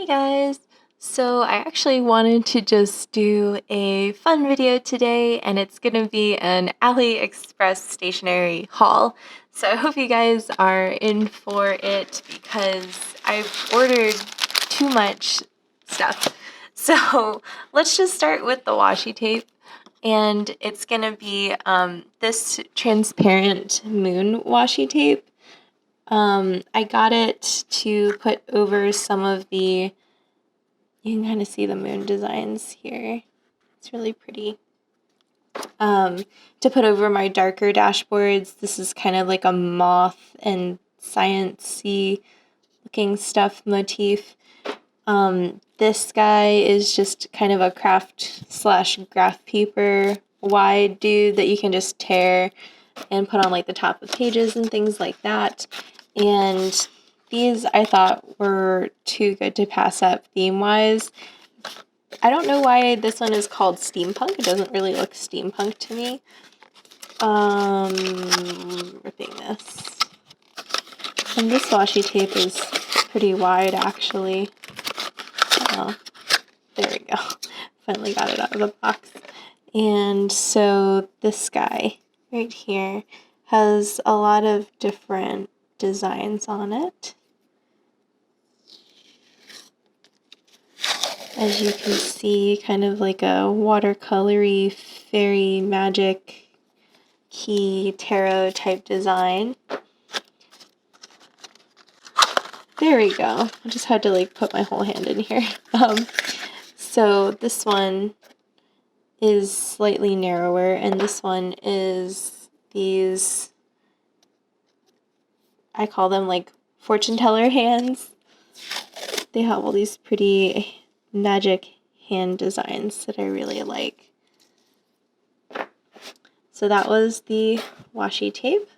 Hey guys! So I actually wanted to just do a fun video today, and it's gonna be an Aliexpress stationery haul. So I hope you guys are in for it because I've ordered too much stuff. So let's just start with the washi tape, and it's gonna be this transparent moon washi tape. I got it to put over some of the, you can kind of see the moon designs here. It's really pretty. To put over my darker dashboards. This is kind of like a moth and science-y looking stuff motif. This guy is just kind of a craft slash graph paper wide dude that you can just tear and put on like the top of pages and things like that. And these I thought were too good to pass up theme-wise. I don't know why this one is called steampunk. It doesn't really look steampunk to me. Ripping this. And this washi tape is pretty wide actually. Oh, there we go. Finally got it out of the box. And so this guy right here has a lot of different designs on it. As you can see, kind of like a watercolory fairy magic key tarot type design. There we go. I just had to like put my whole hand in here. So this one is slightly narrower, and this one is these, I call them like fortune teller hands. They have all these pretty magic hand designs that I really like. So that was the washi tape.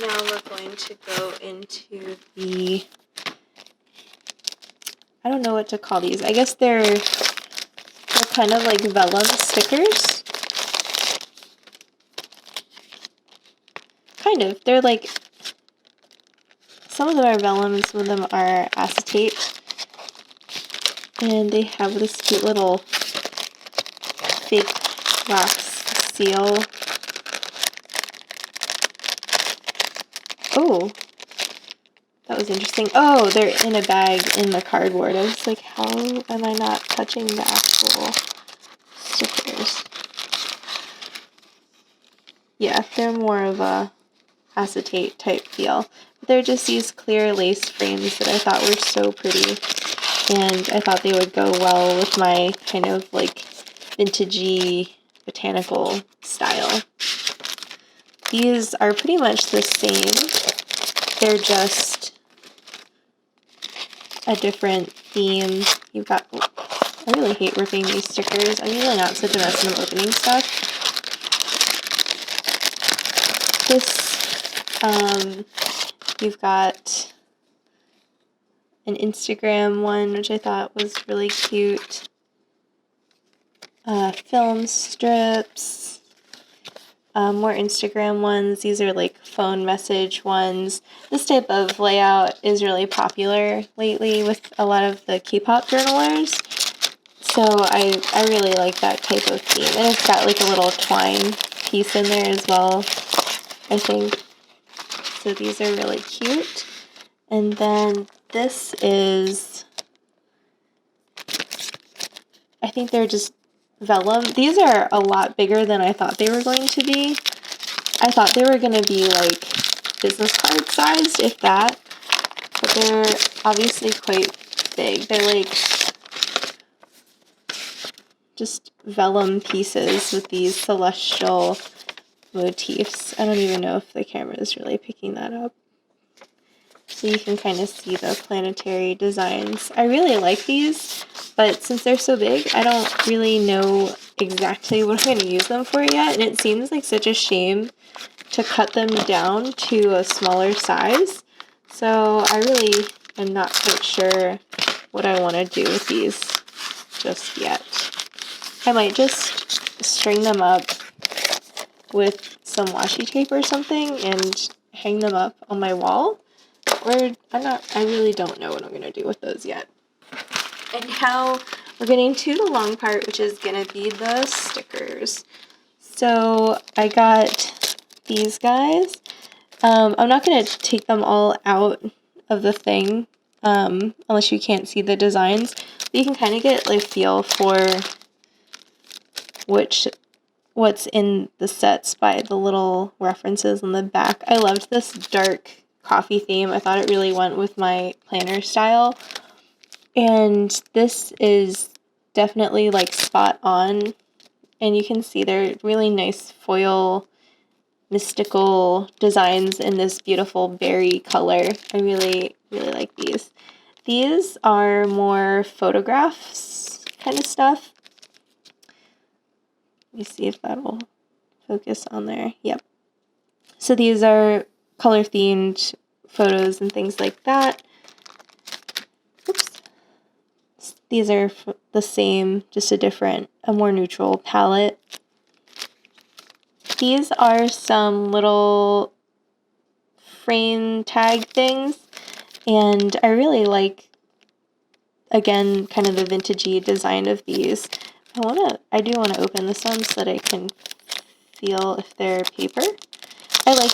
Now we're going to go into the, I don't know what to call these. I guess they're kind of like vellum stickers. Kind of. They're like, some of them are vellum and some of them are acetate. And they have this cute little fake wax seal. Oh, that was interesting. Oh, they're in a bag in the cardboard. I was like, how am I not touching the actual stickers? Yeah, they're more of a acetate type feel. They're just these clear lace frames that I thought were so pretty. And I thought they would go well with my kind of like vintagey botanical style. These are pretty much the same. They're just a different theme. You've got, I really hate ripping these stickers. I'm usually not such a mess when I'm opening stuff. This, you've got an Instagram one, which I thought was really cute. Film strips. More Instagram ones. These are like phone message ones. This type of layout is really popular lately with a lot of the K-pop journalers. So I really like that type of theme. And it's got like a little twine piece in there as well, I think. So these are really cute. And then this is, I think they're just vellum. These are a lot bigger than I thought they were going to be. I thought they were going to be like business card sized, if that. But they're obviously quite big. They're like just vellum pieces with these celestial motifs. I don't even know if the camera is really picking that up. So you can kind of see the planetary designs. I really like these, but since they're so big, I don't really know exactly what I'm going to use them for yet. And it seems like such a shame to cut them down to a smaller size. So I really am not quite sure what I want to do with these just yet. I might just string them up with some washi tape or something and hang them up on my wall. Or I really don't know what I'm going to do with those yet. And now we're getting to the long part, which is going to be the stickers. So I got these guys. I'm not going to take them all out of the thing, unless you can't see the designs. But you can kind of get like a feel for what's in the sets by the little references on the back. I loved this dark coffee theme. I thought it really went with my planner style. And this is definitely like spot on. And you can see they're really nice foil mystical designs in this beautiful berry color. I really, really like these. These are more photographs kind of stuff. Let me see if that'll focus on there. Yep. So these are color themed photos and things like that. Oops. These are the same, just a more neutral palette. These are some little frame tag things, and I really like, again, kind of the vintagey design of these. I do want to open this one so that I can feel if they're paper. I like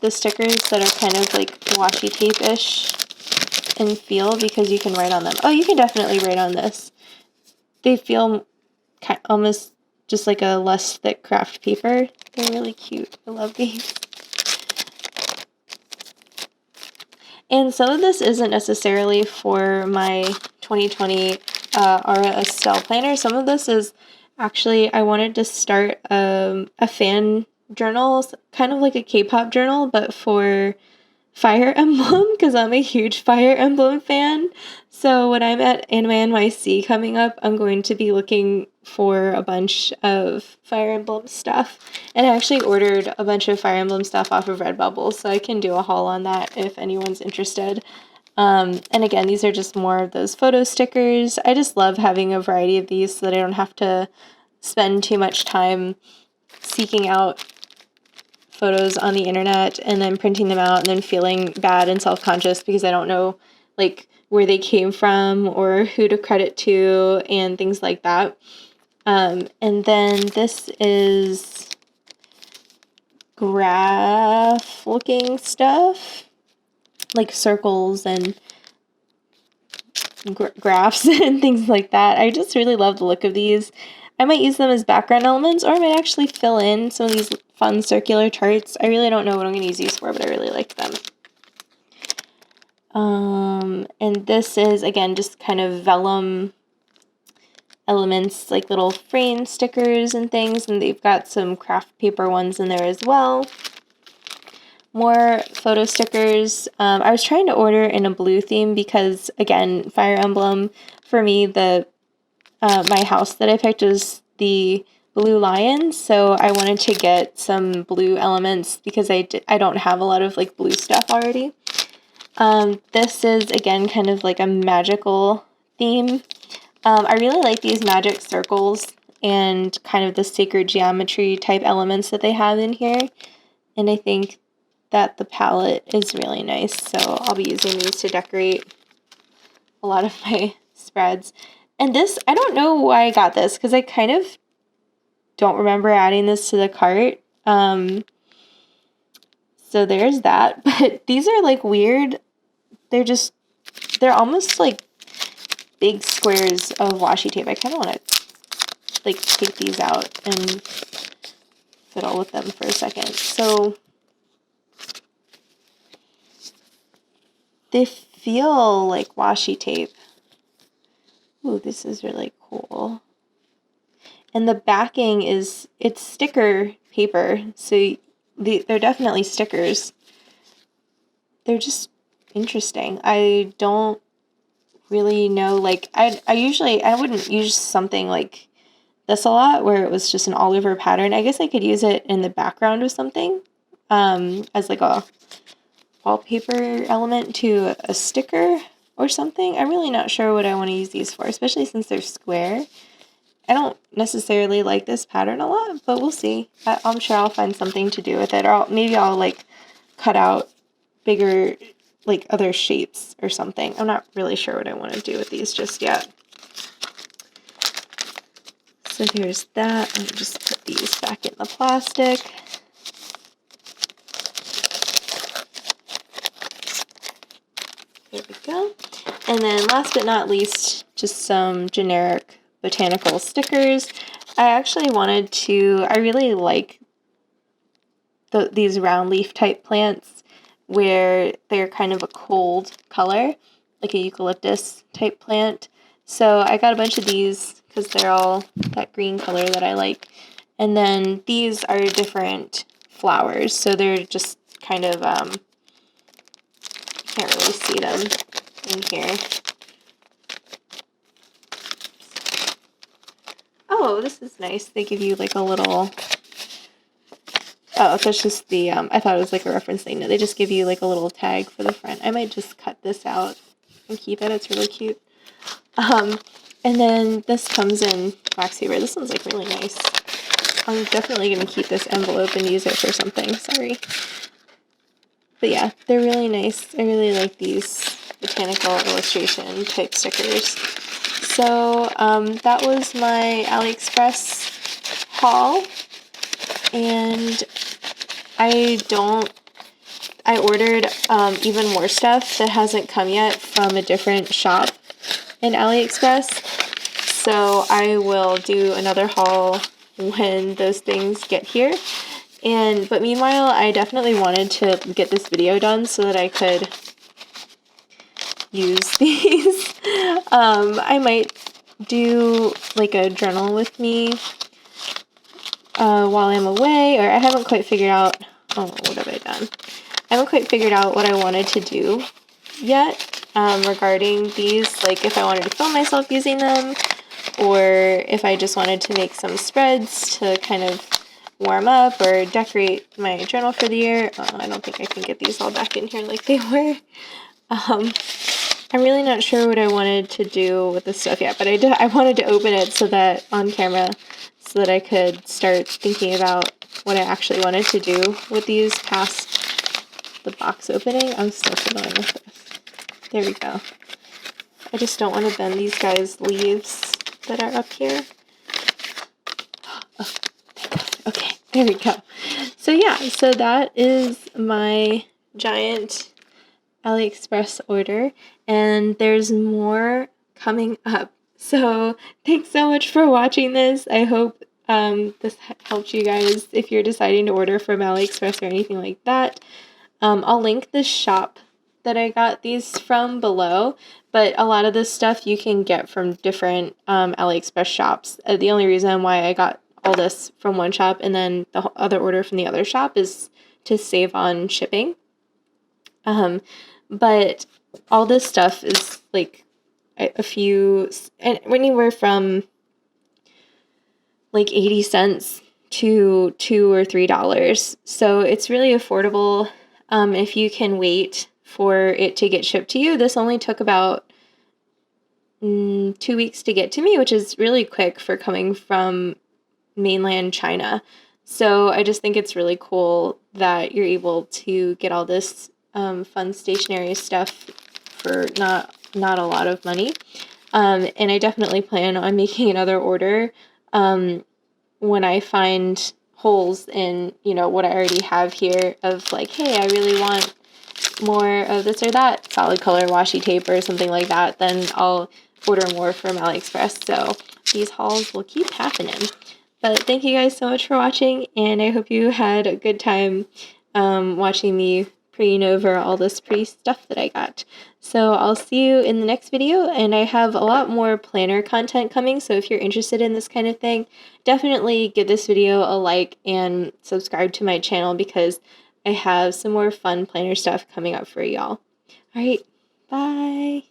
the stickers that are kind of like washi tape-ish in feel because you can write on them. Oh, you can definitely write on this. They feel almost just like a less thick craft paper. They're really cute. I love these. And some of this isn't necessarily for my 2020 Aura Estelle planner. Some of this is actually, I wanted to start a fan journal, kind of like a K-pop journal, but for Fire Emblem, because I'm a huge Fire Emblem fan. So when I'm at Anime NYC coming up, I'm going to be looking for a bunch of Fire Emblem stuff. And I actually ordered a bunch of Fire Emblem stuff off of Redbubble, so I can do a haul on that if anyone's interested. And again, these are just more of those photo stickers. I just love having a variety of these so that I don't have to spend too much time seeking out photos on the internet and then printing them out and then feeling bad and self-conscious because I don't know like where they came from or who to credit to and things like that. And then this is graph looking stuff, like circles and graphs and things like that. I just really love the look of these. I might use them as background elements, or I might actually fill in some of these fun circular charts. I really don't know what I'm going to use these for, but I really like them. And this is, again, just kind of vellum elements, like little frame stickers and things, and they've got some craft paper ones in there as well. More photo stickers. I was trying to order in a blue theme because, again, Fire Emblem, for me, my house that I picked was the blue lion, so I wanted to get some blue elements because I don't have a lot of like blue stuff already. This is, again, kind of like a magical theme. I really like these magic circles and kind of the sacred geometry type elements that they have in here, and I think that the palette is really nice, so I'll be using these to decorate a lot of my spreads. And this, I don't know why I got this, because I kind of don't remember adding this to the cart. So there's that. But these are like weird. They're almost like big squares of washi tape. I kind of want to like take these out and fiddle with them for a second. So they feel like washi tape. Ooh, this is really cool. And the backing it's sticker paper, so they're definitely stickers. They're just interesting. I don't really know, like, I wouldn't use something like this a lot, where it was just an all-over pattern. I guess I could use it in the background of something, as like a wallpaper element to a sticker or something. I'm really not sure what I want to use these for, especially since they're square. I don't necessarily like this pattern a lot, but we'll see. I'm sure I'll find something to do with it, or maybe I'll like cut out bigger, like other shapes or something. I'm not really sure what I want to do with these just yet. So there's that. I'll just put these back in the plastic. There we go. And then last but not least, just some generic botanical stickers. I really like these round leaf type plants where they're kind of a cold color, like a eucalyptus type plant. So I got a bunch of these because they're all that green color that I like. And then these are different flowers, so they're just kind of, you can't really see them in here. Oh, this is nice. They give you like a little, oh, that's just the, I thought it was like a reference thing. No, they just give you like a little tag for the front. I might just cut this out and keep it. It's really cute. And then this comes in wax paper. This one's like really nice. I'm definitely going to keep this envelope and use it for something. Sorry. But yeah, they're really nice. I really like these botanical illustration type stickers. So that was my Aliexpress haul. And I ordered even more stuff that hasn't come yet from a different shop in Aliexpress. So I will do another haul when those things get here. But meanwhile, I definitely wanted to get this video done so that I could use these. I might do like a journal with me while I'm away, or I haven't quite figured out, what have I done? I haven't quite figured out what I wanted to do yet regarding these, like if I wanted to film myself using them, or if I just wanted to make some spreads to kind of warm up or decorate my journal for the year. I don't think I can get these all back in here like they were. I'm really not sure what I wanted to do with this stuff yet, but I wanted to open it so that on camera, so that I could start thinking about what I actually wanted to do with these past the box opening. I'm still fiddling with this. There we go. I just don't want to bend these guys' leaves that are up here. Oh, okay, there we go. So yeah, so that is my giant Aliexpress order, and there's more coming up. So thanks so much for watching this. I hope this helped you guys if you're deciding to order from Aliexpress or anything like that. I'll link the shop that I got these from below, but a lot of this stuff you can get from different Aliexpress shops. The only reason why I got all this from one shop and then the other order from the other shop is to save on shipping. But all this stuff is like anywhere from like 80 cents to $2 or $3. So it's really affordable if you can wait for it to get shipped to you. This only took about 2 weeks to get to me, which is really quick for coming from mainland China. So I just think it's really cool that you're able to get all this fun stationery stuff for not a lot of money. And I definitely plan on making another order when I find holes in, what I already have here of like, hey, I really want more of this or that solid color washi tape or something like that, then I'll order more from Aliexpress. So these hauls will keep happening. But thank you guys so much for watching, and I hope you had a good time watching me praying over all this pretty stuff that I got. So I'll see you in the next video, and I have a lot more planner content coming, so if you're interested in this kind of thing, definitely give this video a like and subscribe to my channel because I have some more fun planner stuff coming up for y'all. Alright, bye!